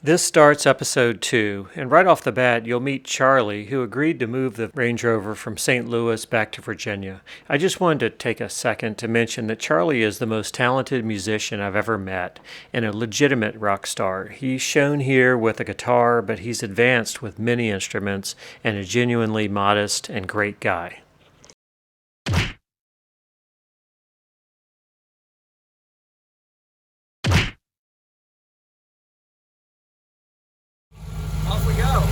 This starts episode 2, and right off the bat, you'll meet Charlie, who agreed to move the Range Rover from St. Louis back to Virginia. I just wanted to take a second to mention that Charlie is the most talented musician I've ever met, and a legitimate rock star. He's shown here with a guitar, but he's advanced with many instruments, and a genuinely modest and great guy. Off we go.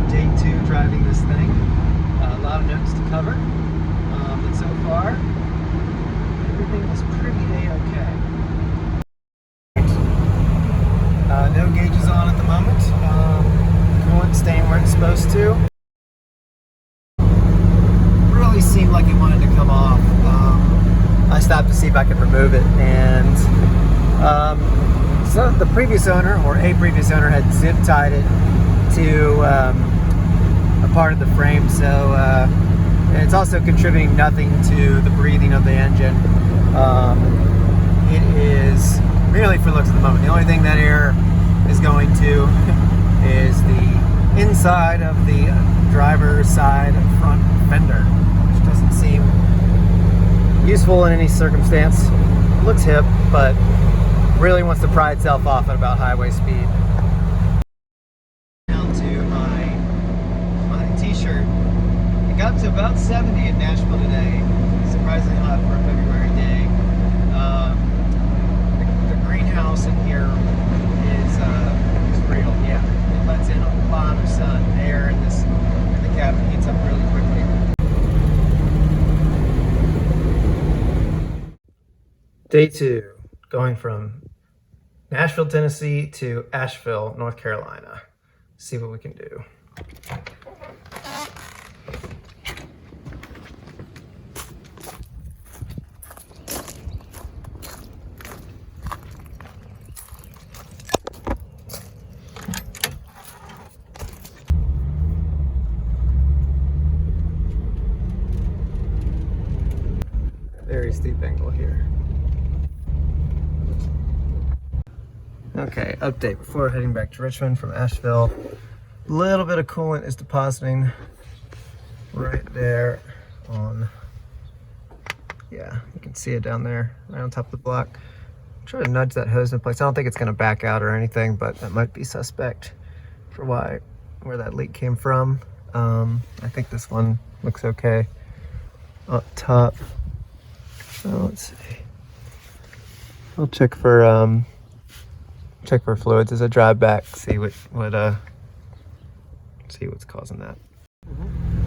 Day 2 driving this thing. A lot of notes to cover. But so far, everything is pretty A-okay. No gauges on at the moment. Coolant staying where it's supposed to. Really seemed like it wanted to come off. I stopped to see if I could remove it, and so the previous owner, or a previous owner, had zip tied it to a part of the frame, so and it's also contributing nothing to the breathing of the engine. It is merely for looks at the moment. The only thing that air is going to is the inside of the driver's side front fender, which doesn't seem useful in any circumstance. It looks hip, but really wants to pry itself off at about highway speed. Down to my t-shirt. It got to about 70 in Nashville today. Surprisingly hot for a February day. The greenhouse in here is real. Yeah, it lets in a lot of sun. Air in the cabin heats up really quickly. Day 2, going from Nashville, Tennessee to Asheville, North Carolina. See what we can do. Very steep angle here. Okay, update before heading back to Richmond from Asheville. A little bit of coolant is depositing right there on, yeah, you can see it down there, right on top of the block. Try to nudge that hose in place. I don't think it's gonna back out or anything, but that might be suspect for where that leak came from. I think this one looks okay up top. So let's see. I'll check for fluids as I drive back, see what's causing that.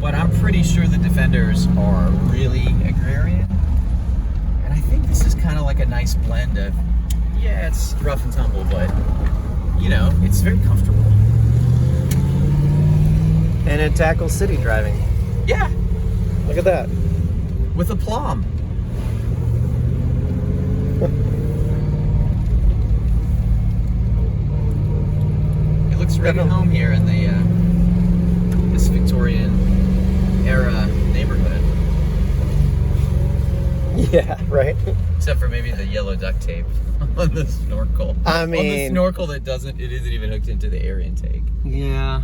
But I'm pretty sure the Defenders are really agrarian, and I think this is kind of like a nice blend of, yeah, it's rough and tumble, but you know, it's very comfortable. And it tackles city driving. Yeah, Look at that. with aplomb. It looks right at home here in the this Victorian era neighborhood. Yeah, right. Except for maybe the yellow duct tape on the snorkel. I on the mean, snorkel that isn't even hooked into the air intake. yeah.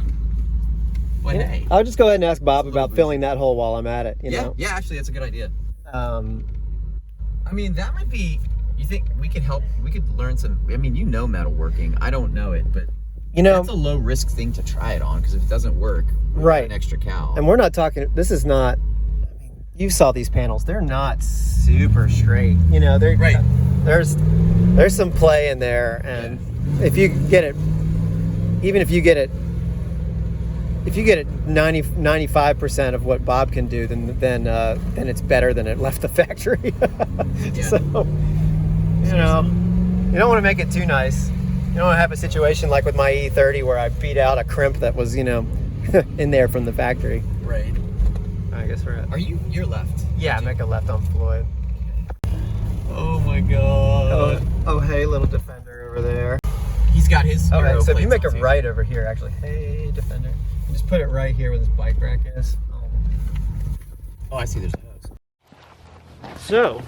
But hey. I'll just go ahead and ask Bob It's a little about filling that hole while I'm at it, you know? Yeah, actually that's a good idea. Yeah. I mean, that might be, you think we could help, we could learn some, I mean, you know metalworking. I don't know it, but You know, that's a low risk thing to try it on, because if it doesn't work, we Right. got an extra cow. and we're not talking, this is not, I mean, you saw these panels, they're not super straight. You know, they're, Right. there's some play in there, and if you get it, even if you get it, 95% of what Bob can do, then it's better than it left the factory. Yeah. So, you know, you don't want to make it too nice. You don't want to have a situation like with my E30 where I beat out a crimp that was, you know, in there from the factory. Right. I guess guess we're at. You're left? Yeah, make a left on Floyd. Oh my god. Oh, hey, little Defender over there. He's got his. Okay, so if you make a too. right over here, actually, hey, Defender, you just put it right here where this bike rack is. Oh, I see. There's a hose.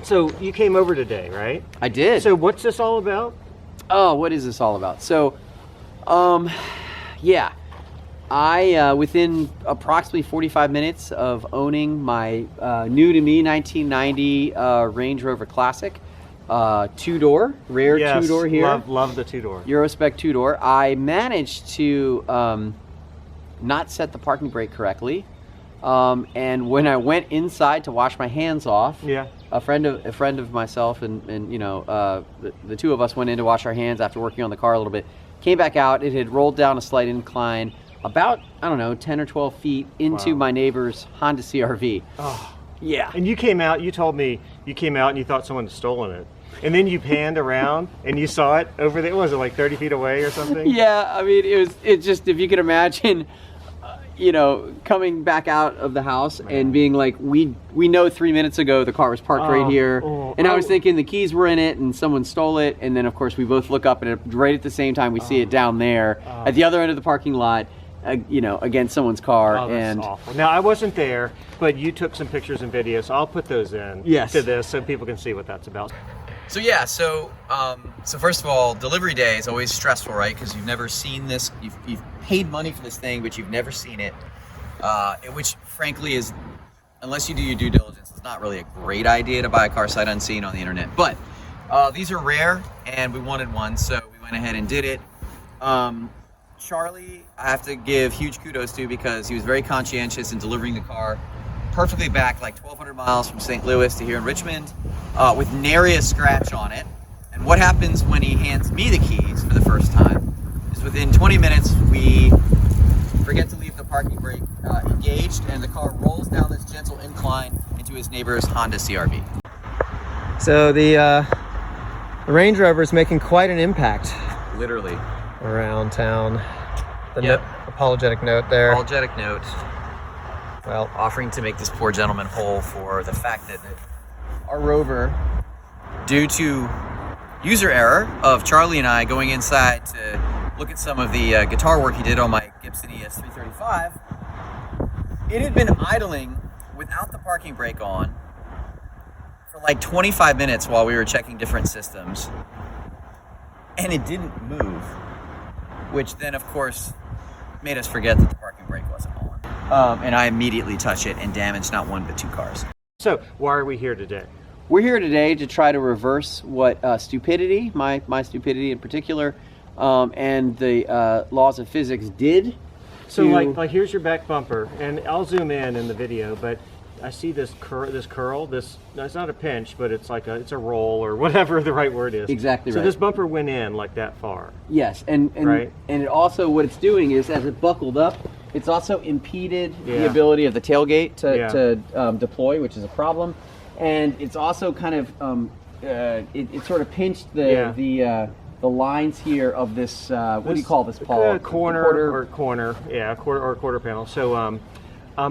So you came over today, right? I did. So what's this all about? Oh, what is this all about? So, yeah, I within approximately 45 minutes of owning my new to me 1990 Range Rover Classic, two-door, rare two-door here. Love the two-door. Eurospec two-door. I managed to not set the parking brake correctly, and when I went inside to wash my hands off, Yeah. a friend of myself and you know the two of us went in to wash our hands after working on the car a little bit. Came back out. It had rolled down a slight incline, about, I don't know, 10 or 12 feet into Wow. my neighbor's Honda CR-V. Oh. Yeah. And you came out, you told me you came out and you thought someone had stolen it. And then you panned around and you saw it over there. Was it like 30 feet away or something? Yeah, I mean, it just, if you could imagine, you know, coming back out of the house and being like, we know 3 minutes ago the car was parked right here. And I was thinking the keys were in it and someone stole it. And then, of course, we both look up and right at the same time we see it down there at the other end of the parking lot, you know, against someone's car. Oh, that's awful. Now, I wasn't there, but you took some pictures and videos. So I'll put those in to this so people can see what that's about. So yeah, so first of all, delivery day is always stressful, right? Because you've never seen this. You've paid money for this thing, but you've never seen it. Which, frankly, is, unless you do your due diligence, it's not really a great idea to buy a car sight unseen on the internet. But these are rare, and we wanted one, so we went ahead and did it. Charlie, I have to give huge kudos to because he was very conscientious in delivering the car perfectly back, like 1,200 miles from St. Louis to here in Richmond, with nary a scratch on it. And what happens when he hands me the keys for the first time is within 20 minutes we forget to leave the parking brake engaged, and the car rolls down this gentle incline into his neighbor's Honda CR-V. So the Range Rover is making quite an impact Literally. around town. The Yep. apologetic note there. Apologetic note. Well, Offering to make this poor gentleman whole for the fact that our Rover, due to user error of Charlie and I going inside to look at some of the guitar work he did on my Gibson ES335, it had been idling without the parking brake on for like 25 minutes while we were checking different systems, and it didn't move, which then of course made us forget that the parking brake wasn't on. And I immediately touched it and damaged not one but two cars. So why are we here today? We're here today to try to reverse what stupidity, my stupidity in particular, and the laws of physics did. So like here's your back bumper, and I'll zoom in the video, but I see this curl. This, it's not a pinch, but it's like it's a roll or whatever the right word is. Exactly right. So this bumper went in like that far. Yes, and Right. and it also, what it's doing is, as it buckled up, it's also impeded the Yeah. ability of the tailgate to Yeah. deploy, which is a problem. And it's also kind of it sort of pinched Yeah. the lines here of this what do you call this, Paul? Quarter panel. So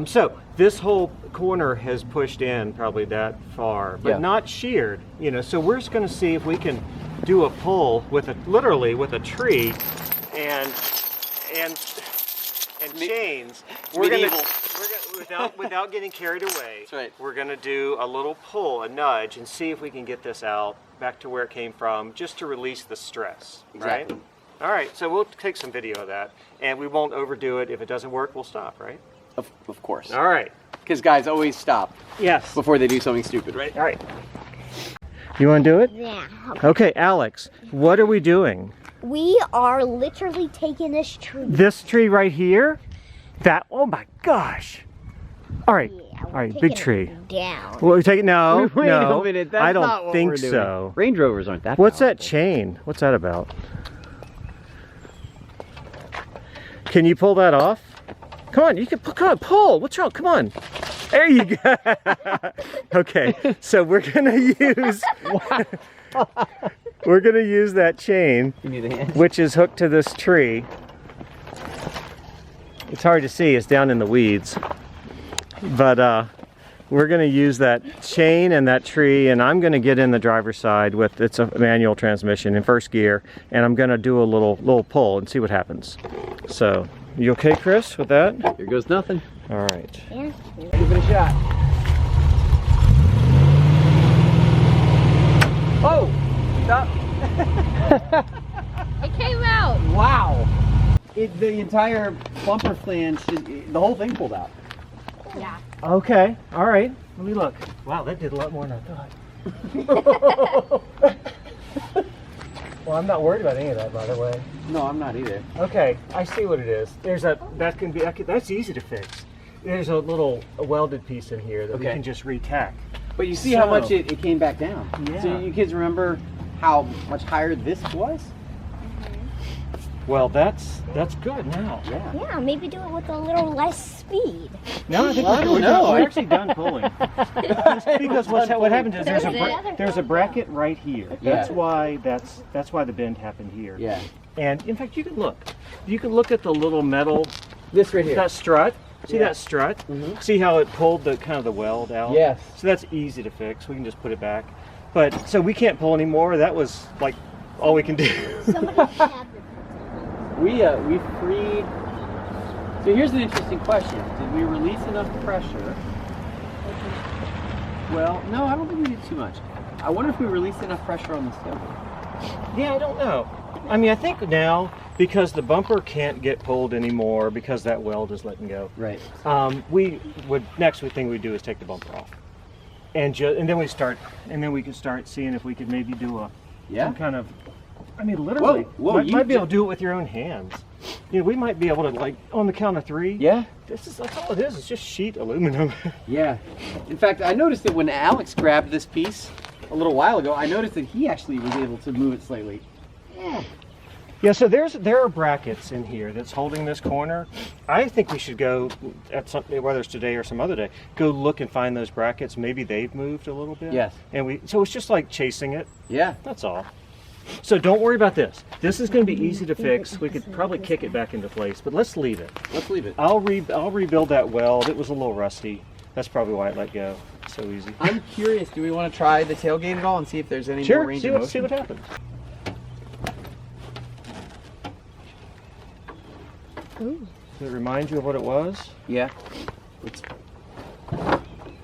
so this whole corner has pushed in probably that far, but Yeah. not sheared. You know, so we're just going to see if we can do a pull with literally with a tree and chains. We're gonna without getting carried away. That's right. We're gonna do a little pull, a nudge, and see if we can get this out back to where it came from, just to release the stress. Exactly. Right? All right. So we'll take some video of that, and we won't overdo it. If it doesn't work, we'll stop. Right? Of course. All right. Because guys always stop Yes. before they do something stupid, right? All right. You want to do it? Yeah. Okay, Alex. What are we doing? We are literally taking this tree. This tree right here? That? Oh my gosh! All right. Yeah, All we're right. taking Big tree. it down. Well, we take it. No. Wait no. a minute, that's I don't not what think we're doing. so. Range Rovers aren't that What's that powerful. chain? What's that about? Can you pull that off? Come on, you can pull. What's wrong? Come on. There you go. Okay, so we're gonna use that chain, Give me the hand. which is hooked to this tree. It's hard to see. It's down in the weeds. But we're going to use that chain and that tree, and I'm going to get in the driver's side with, it's a manual transmission in first gear, and I'm going to do a little pull and see what happens. So, you okay, Chris, with that? Here goes nothing. All right. Yeah. Give it a shot. Oh! Stop. It came out. Wow. The entire bumper flange, the whole thing pulled out. Yeah. Okay, all right. Let me look. Wow, that did a lot more than I thought. Well, I'm not worried about any of that, by the way. No, I'm not either. Okay, I see what it is. There's that's easy to fix. There's a little welded piece in here that we Okay. can just re-tack. But you see how much it came back down. Yeah. So you kids remember how much higher this was? Well, that's good now. Yeah. Yeah, maybe do it with a little less speed. Now I think Well, I don't know. we're actually done pulling. Because what happens is there's a bracket right here. Yeah. That's why the bend happened here. Yeah. And in fact, you can look at the little metal, This right here. that strut. See Yeah. that strut? Mhm. See how it pulled the kind of the weld out? Yes. So that's easy to fix. We can just put it back. But so we can't pull anymore. That was like all we can do. Somebody had We freed. So here's an interesting question. Did we release enough pressure? Well, no, I don't think we did too much. I wonder if we released enough pressure on the tailgate. Yeah, I don't know. I mean, I think now because the bumper can't get pulled anymore because that weld is letting go. Right. Next thing we do is take the bumper off, and then we can start seeing if we could maybe do some kind of. I mean, literally, Whoa, might be able to do it with your own hands. You know, we might be able to, like, on the count of 3. Yeah. That's all it is. It's just sheet aluminum. Yeah. In fact, I noticed that when Alex grabbed this piece a little while ago, I noticed that he actually was able to move it slightly. Yeah. So there are brackets in here that's holding this corner. I think we should go at something, whether it's today or some other day, go look and find those brackets. Maybe they've moved a little bit. Yes. So it's just like chasing it. Yeah. That's all. So don't worry about this. This is going to be easy to fix. We could probably kick it back into place, but let's leave it. Let's leave it. I'll rebuild that weld. It was a little rusty. That's probably why it let go. So easy. I'm curious, do we want to try the tailgate at all and see if there's any more Sure. range See of what motion? happens. Ooh. Does it remind you of what it was? Yeah.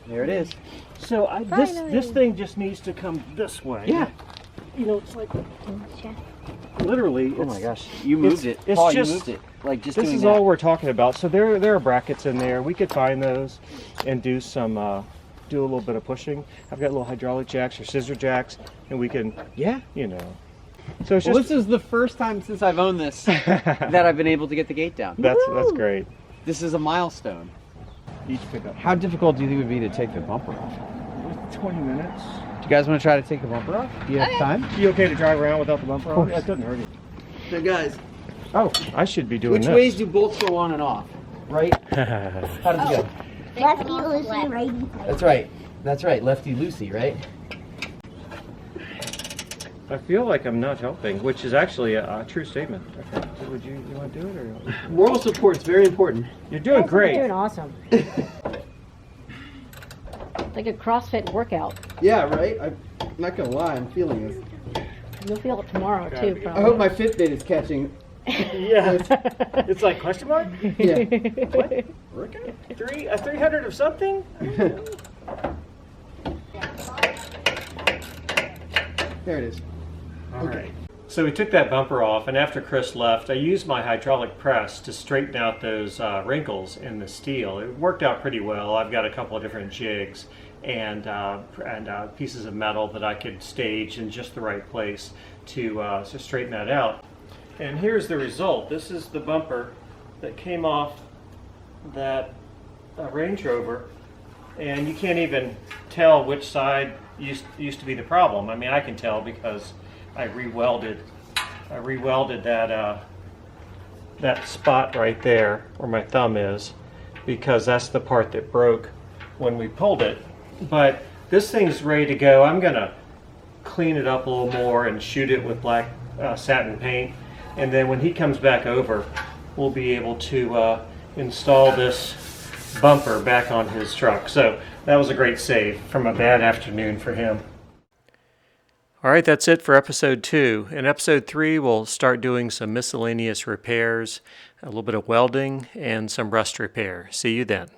There it is. So this thing just needs to come this way. Yeah. You know, it's like literally. Oh my gosh, you moved it. It's Paul, just, you moved it. Like just this doing is that. all we're talking about. So there are brackets in there. We could find those and do some do a little bit of pushing. I've got little hydraulic jacks or scissor jacks, and we can you know. So it's Well, just this is the first time since I've owned this that I've been able to get the gate down. that's great. This is a milestone. Each pickup. How difficult do you think it would be to take the bumper off? 20 minutes. Do you guys want to try to take the bumper off? Do you have time? You okay to drive around without the bumper on? course. That doesn't hurt you. So guys, Oh, I should be doing which this. ways do bolts go on and off? Right? How does it go? Lefty, loosey, righty. That's right. That's right. Lefty loosey, right? I feel like I'm not helping, which is actually a true statement. Okay. So would you want to do it or? Moral support is very important. You're doing great. You're doing awesome. Like a CrossFit workout. Yeah, right? I'm not gonna lie, I'm feeling this. You'll feel it tomorrow too, I probably. hope my Fitbit is catching. Yeah. It's like question mark? Yeah. What? Workout? 300 of something? There it is. All right. So we took that bumper off, and after Chris left, I used my hydraulic press to straighten out those wrinkles in the steel. It worked out pretty well. I've got a couple of different jigs and pieces of metal that I could stage in just the right place to straighten that out. And here's the result. This is the bumper that came off that Range Rover, and you can't even tell which side used to be the problem. I mean, I can tell because I rewelded that spot right there where my thumb is, because that's the part that broke when we pulled it. But this thing's ready to go. I'm gonna clean it up a little more and shoot it with black satin paint, and then when he comes back over, we'll be able to install this bumper back on his truck. So that was a great save from a bad afternoon for him. All right, that's it for episode 2. In episode 3, we'll start doing some miscellaneous repairs, a little bit of welding, and some rust repair. See you then.